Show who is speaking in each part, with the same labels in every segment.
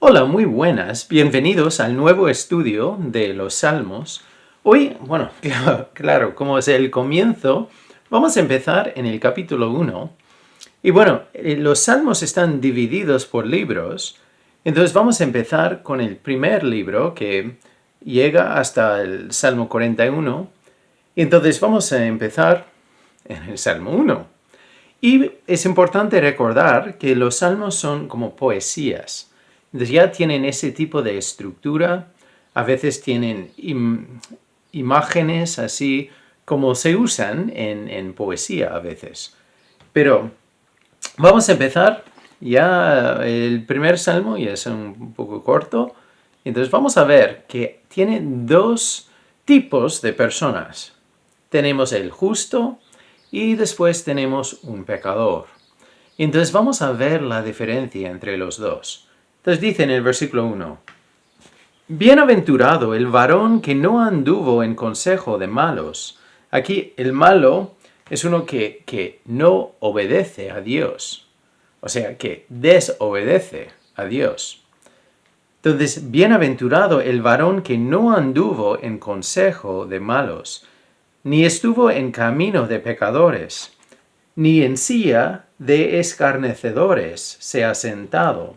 Speaker 1: Hola, muy buenas. Bienvenidos al nuevo estudio de los Salmos. Hoy, claro, como es el comienzo, vamos a empezar en el capítulo 1. Y los Salmos están divididos por libros. Entonces vamos a empezar con el primer libro que llega hasta el Salmo 41. Y entonces vamos a empezar en el Salmo 1. Y es importante recordar que los salmos son como poesías. Entonces ya tienen ese tipo de estructura, a veces tienen imágenes así como se usan en poesía a veces. Pero vamos a empezar ya el primer salmo, ya es un poco corto. Entonces vamos a ver que tiene dos tipos de personas. Tenemos el justo y después tenemos un pecador. Entonces vamos a ver la diferencia entre los dos. Entonces dice en el versículo 1, Bienaventurado el varón que no anduvo en consejo de malos. Aquí el malo es uno que no obedece a Dios, o sea, que desobedece a Dios. Entonces, bienaventurado el varón que no anduvo en consejo de malos, ni estuvo en camino de pecadores, ni en silla de escarnecedores se ha sentado,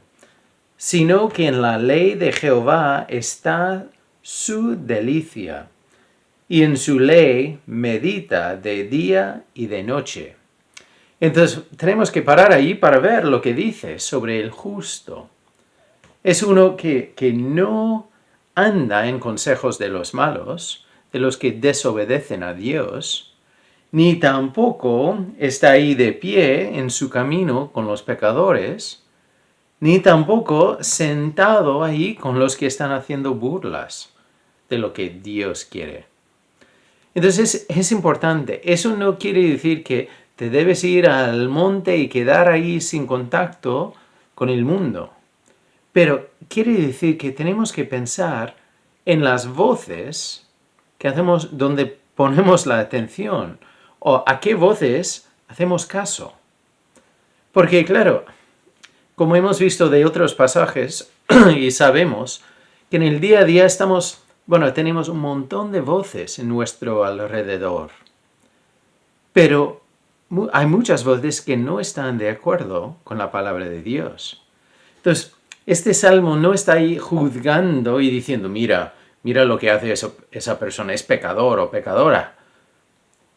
Speaker 1: sino que en la ley de Jehová está su delicia, y en su ley medita de día y de noche. Entonces tenemos que parar ahí para ver lo que dice sobre el justo. Es uno que no anda en consejos de los malos, de los que desobedecen a Dios, ni tampoco está ahí de pie en su camino con los pecadores, ni tampoco sentado ahí con los que están haciendo burlas de lo que Dios quiere. Entonces es importante. Eso no quiere decir que te debes ir al monte y quedar ahí sin contacto con el mundo. Pero quiere decir que tenemos que pensar en las voces que hacemos, donde ponemos la atención, o a qué voces hacemos caso. Porque claro, como hemos visto de otros pasajes y sabemos que en el día a día tenemos un montón de voces en nuestro alrededor. Pero hay muchas voces que no están de acuerdo con la palabra de Dios. Entonces, este salmo no está ahí juzgando y diciendo, mira lo que hace esa persona, es pecador o pecadora.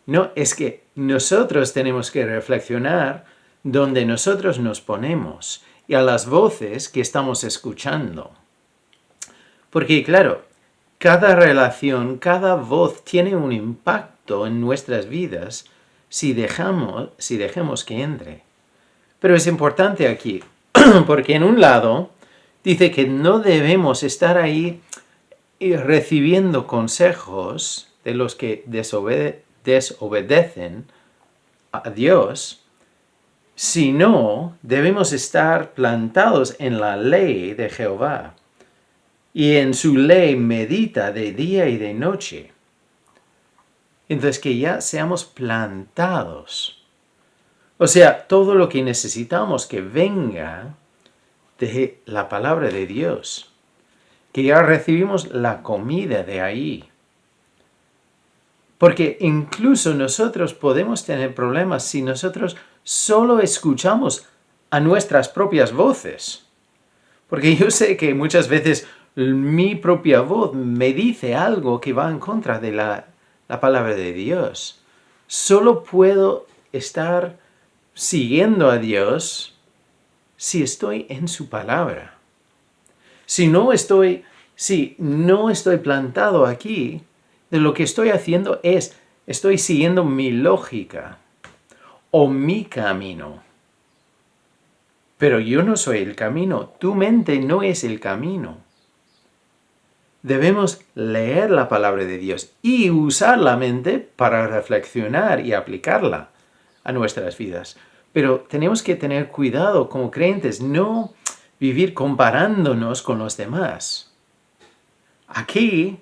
Speaker 1: No, es que nosotros tenemos que reflexionar donde nosotros nos ponemos y a las voces que estamos escuchando. Porque claro, cada relación, cada voz tiene un impacto en nuestras vidas si dejemos que entre. Pero es importante aquí, porque en un lado dice que no debemos estar ahí recibiendo consejos de los que desobedecen a Dios, sino debemos estar plantados en la ley de Jehová, y en su ley medita de día y de noche. Entonces que ya seamos plantados. O sea, todo lo que necesitamos que venga de la palabra de Dios, que ya recibimos la comida de ahí. Porque incluso nosotros podemos tener problemas si nosotros solo escuchamos a nuestras propias voces. Porque yo sé que muchas veces mi propia voz me dice algo que va en contra de la palabra de Dios. Solo puedo estar siguiendo a Dios si estoy en su palabra. Si no estoy plantado aquí, de lo que estoy haciendo estoy siguiendo mi lógica o mi camino. Pero yo no soy el camino, tu mente no es el camino. Debemos leer la palabra de Dios y usar la mente para reflexionar y aplicarla a nuestras vidas. Pero tenemos que tener cuidado como creyentes, no vivir comparándonos con los demás. Aquí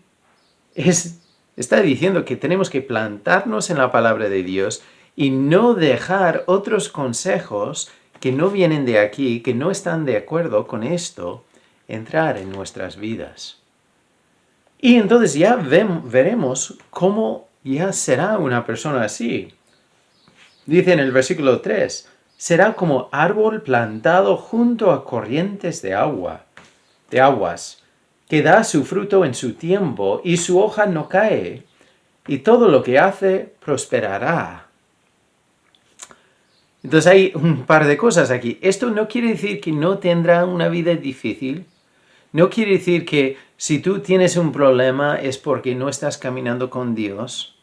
Speaker 1: está diciendo que tenemos que plantarnos en la palabra de Dios y no dejar otros consejos que no vienen de aquí, que no están de acuerdo con esto, entrar en nuestras vidas. Y entonces ya veremos cómo ya será una persona así. Dice en el versículo 3, será como árbol plantado junto a corrientes de aguas, que da su fruto en su tiempo y su hoja no cae, y todo lo que hace prosperará. Entonces hay un par de cosas aquí. Esto no quiere decir que no tendrá una vida difícil. No quiere decir que si tú tienes un problema es porque no estás caminando con Dios.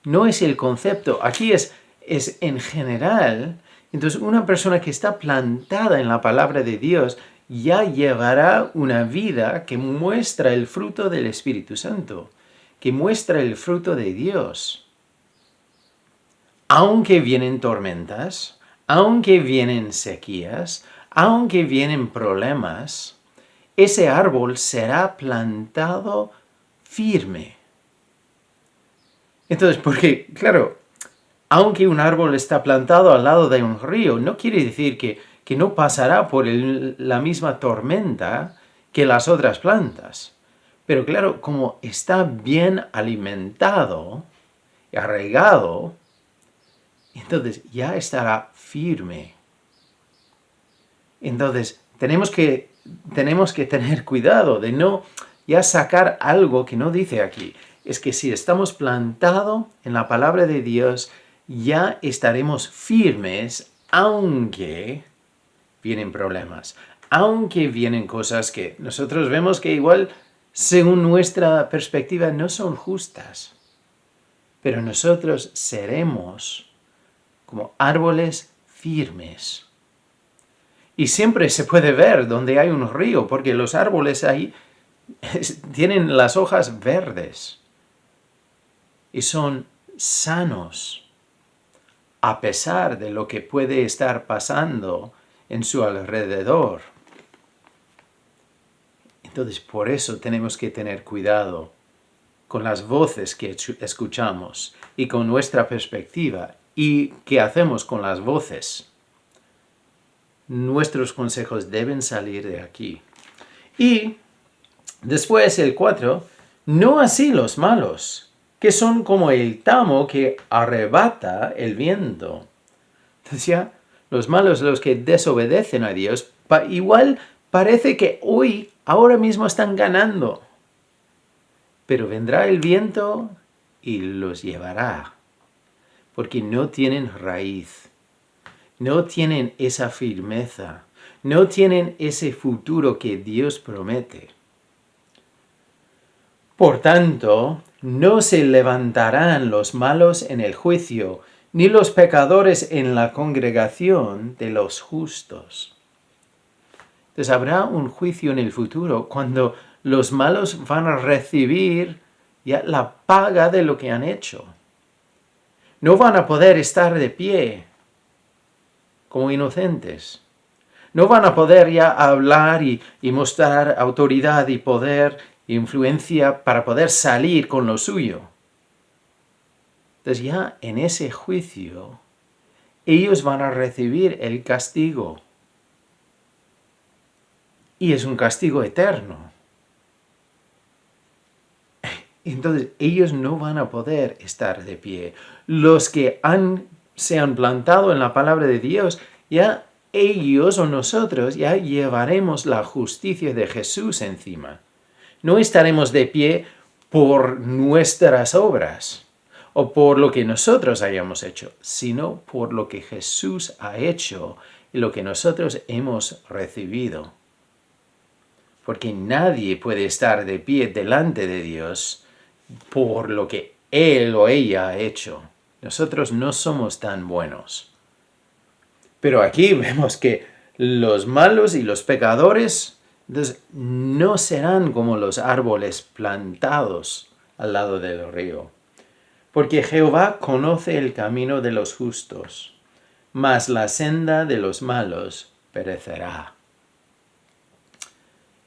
Speaker 1: No es el concepto. Aquí es en general. Entonces una persona que está plantada en la palabra de Dios ya llevará una vida que muestra el fruto del Espíritu Santo, que muestra el fruto de Dios. Aunque vienen tormentas, aunque vienen sequías, aunque vienen problemas, ese árbol será plantado firme. Entonces, porque, claro, aunque un árbol está plantado al lado de un río, no quiere decir que no pasará por la misma tormenta que las otras plantas. Pero claro, como está bien alimentado y arraigado, entonces ya estará firme. Entonces tenemos que tener cuidado de no ya sacar algo que no dice aquí. Es que si estamos plantados en la palabra de Dios, ya estaremos firmes aunque vienen problemas, aunque vienen cosas que nosotros vemos que igual, según nuestra perspectiva, no son justas. Pero nosotros seremos como árboles firmes. Y siempre se puede ver donde hay un río, porque los árboles ahí tienen las hojas verdes y son sanos, a pesar de lo que puede estar pasando en su alrededor. Entonces, por eso tenemos que tener cuidado con las voces que escuchamos y con nuestra perspectiva y qué hacemos con las voces. Nuestros consejos deben salir de aquí. Y después el 4, no así los malos, que son como el tamo que arrebata el viento. Entonces ya, los malos, los que desobedecen a Dios, igual parece que hoy, ahora mismo están ganando. Pero vendrá el viento y los llevará, porque no tienen raíz, no tienen esa firmeza, no tienen ese futuro que Dios promete. Por tanto, no se levantarán los malos en el juicio, ni los pecadores en la congregación de los justos. Entonces habrá un juicio en el futuro cuando los malos van a recibir ya la paga de lo que han hecho. No van a poder estar de pie como inocentes. No van a poder ya hablar y mostrar autoridad y poder e influencia para poder salir con lo suyo. Entonces ya en ese juicio ellos van a recibir el castigo. Y es un castigo eterno. Entonces ellos no van a poder estar de pie. Los que se han plantado en la palabra de Dios, ya ellos o nosotros ya llevaremos la justicia de Jesús encima. No estaremos de pie por nuestras obras o por lo que nosotros hayamos hecho, sino por lo que Jesús ha hecho y lo que nosotros hemos recibido. Porque nadie puede estar de pie delante de Dios por lo que él o ella ha hecho. Nosotros no somos tan buenos. Pero aquí vemos que los malos y los pecadores entonces, no serán como los árboles plantados al lado del río. Porque Jehová conoce el camino de los justos, mas la senda de los malos perecerá.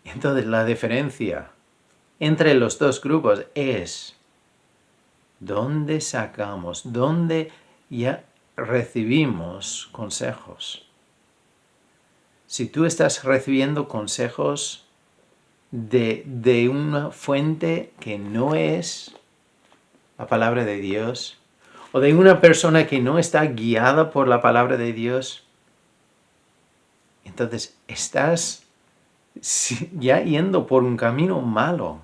Speaker 1: Entonces la diferencia entre los dos grupos es dónde sacamos, dónde ya recibimos consejos. Si tú estás recibiendo consejos de una fuente que no es la palabra de Dios, o de una persona que no está guiada por la palabra de Dios, entonces estás ya yendo por un camino malo.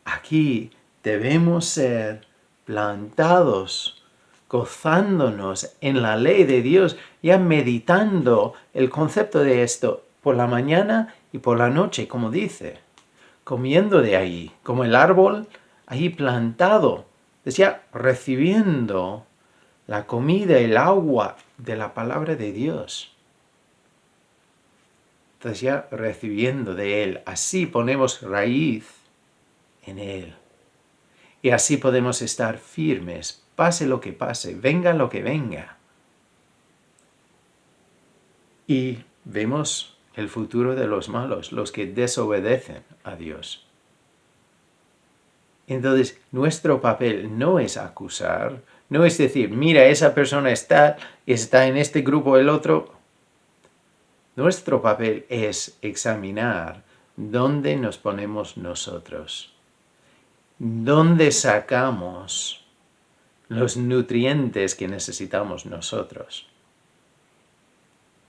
Speaker 1: Aquí debemos ser plantados, gozándonos en la ley de Dios, ya meditando el concepto de esto por la mañana y por la noche, como dice, comiendo de ahí, como el árbol ahí plantado, ya recibiendo la comida, el agua de la palabra de Dios. Entonces ya recibiendo de Él, así ponemos raíz en Él. Y así podemos estar firmes, pase lo que pase, venga lo que venga. Y vemos el futuro de los malos, los que desobedecen a Dios. Entonces, nuestro papel no es acusar, no es decir, mira, esa persona está en este grupo o el otro. Nuestro papel es examinar dónde nos ponemos nosotros, dónde sacamos los nutrientes que necesitamos nosotros.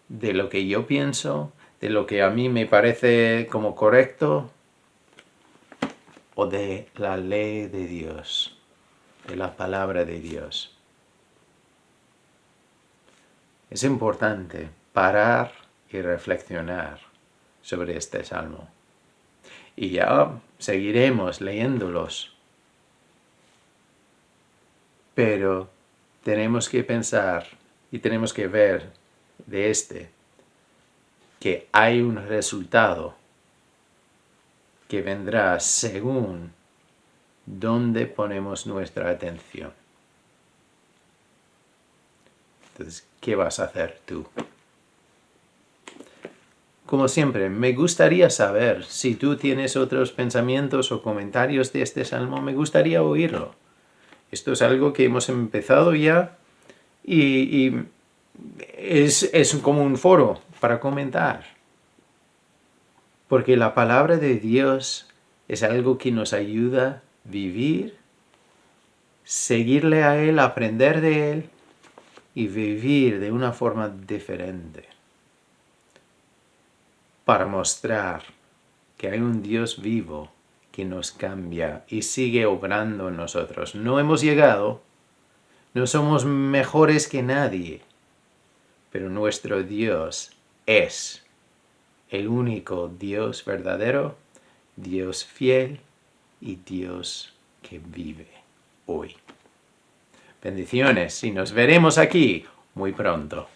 Speaker 1: De lo que yo pienso, de lo que a mí me parece como correcto, o de la ley de Dios, de la palabra de Dios. Es importante parar y reflexionar sobre este salmo. Y ya seguiremos leyéndolos. Pero tenemos que pensar y tenemos que ver de que hay un resultado que vendrá según dónde ponemos nuestra atención. Entonces, ¿qué vas a hacer tú? Como siempre, me gustaría saber si tú tienes otros pensamientos o comentarios de este salmo, me gustaría oírlo. Esto es algo que hemos empezado ya y es como un foro para comentar. Porque la palabra de Dios es algo que nos ayuda a vivir, seguirle a Él, aprender de Él y vivir de una forma diferente. Para mostrar que hay un Dios vivo que nos cambia y sigue obrando en nosotros. No hemos llegado, no somos mejores que nadie, pero nuestro Dios es el único Dios verdadero, Dios fiel y Dios que vive hoy. Bendiciones y nos veremos aquí muy pronto.